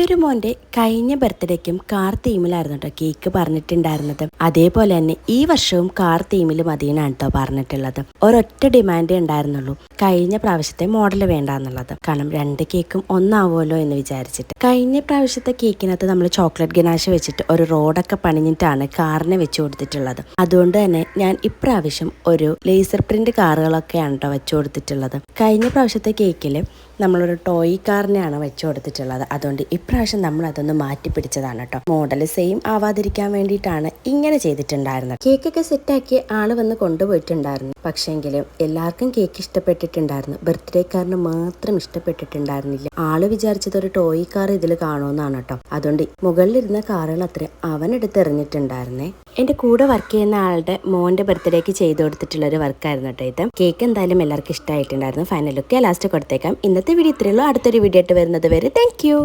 ഒരു മോൻ്റെ കഴിഞ്ഞ ബർത്ത്ഡേക്കും കാർ തീമിലായിരുന്നു കേട്ടോ കേക്ക് പറഞ്ഞിട്ടുണ്ടായിരുന്നത്. അതേപോലെ തന്നെ ഈ വർഷവും കാർ തീമിൽ മതിയെന്നാണ് കേട്ടോ പറഞ്ഞിട്ടുള്ളത്. ഒരൊറ്റ ഡിമാൻഡേ ഉണ്ടായിരുന്നുള്ളൂ, കഴിഞ്ഞ പ്രാവശ്യത്തെ മോഡൽ വേണ്ട എന്നുള്ളത്. കാരണം രണ്ട് കേക്കും ഒന്നാവുമല്ലോ എന്ന് വിചാരിച്ചിട്ട്. കഴിഞ്ഞ പ്രാവശ്യത്തെ കേക്കിനകത്ത് നമ്മൾ ചോക്ലേറ്റ് ഗനാശ് വെച്ചിട്ട് ഒരു റോഡൊക്കെ പണിഞ്ഞിട്ടാണ് കാറിനെ വെച്ച് കൊടുത്തിട്ടുള്ളത്. അതുകൊണ്ട് തന്നെ ഞാൻ ഇപ്രാവശ്യം ഒരു ലേസർ പ്രിന്റ് കാറുകളൊക്കെയാണ് കേട്ടോ വെച്ചു കൊടുത്തിട്ടുള്ളത്. കഴിഞ്ഞ പ്രാവശ്യത്തെ കേക്കിൽ നമ്മളൊരു ടോയ് കാറിനെയാണ് വെച്ചു കൊടുത്തിട്ടുള്ളത്. അതുകൊണ്ട് ഇപ്രാവശ്യം നമ്മൾ അതൊന്ന് മാറ്റി പിടിച്ചതാണ് കേട്ടോ. മോഡൽ സെയിം ആവാതിരിക്കാൻ വേണ്ടിയിട്ടാണ് ഇങ്ങനെ ചെയ്തിട്ടുണ്ടായിരുന്നത്. കേക്കൊക്കെ സെറ്റാക്കി ആള് വന്ന് കൊണ്ടുപോയിട്ടുണ്ടായിരുന്നു. പക്ഷേങ്കിലും എല്ലാവർക്കും കേക്ക് ഇഷ്ടപ്പെട്ടിട്ടുണ്ടായിരുന്നു, ബർത്ത്ഡേ കാറിന് മാത്രം ഇഷ്ടപ്പെട്ടിട്ടുണ്ടായിരുന്നില്ല. ആള് വിചാരിച്ചത് ഒരു ടോയ് കാർ ഇതിൽ കാണുമെന്നാണ് കേട്ടോ. അതുകൊണ്ട് മുകളിലിരുന്ന കാറുകൾ അത്രയും അവനെടുത്ത് എറിഞ്ഞിട്ടുണ്ടായിരുന്നേ. എന്റെ കൂടെ വർക്ക് ചെയ്യുന്ന ആളുടെ മോന്റെ ബർത്ത്ഡേക്ക് ചെയ്തു കൊടുത്തിട്ടുള്ള ഒരു വർക്കായിരുന്നു കേട്ടോ ഇത്. കേക്ക് എന്തായാലും എല്ലാവർക്കും ഇഷ്ടമായിട്ടുണ്ടായിരുന്നു. ഫൈനൽ ലുക്ക് ലാസ്റ്റ് കൊടുത്തേക്കാം. ഇന്നത്തെ വീഡിയോ ഇത്രയുള്ളൂ. അടുത്തൊരു വീഡിയോ ആയിട്ട് വരുന്നത് വരെ താങ്ക് യു.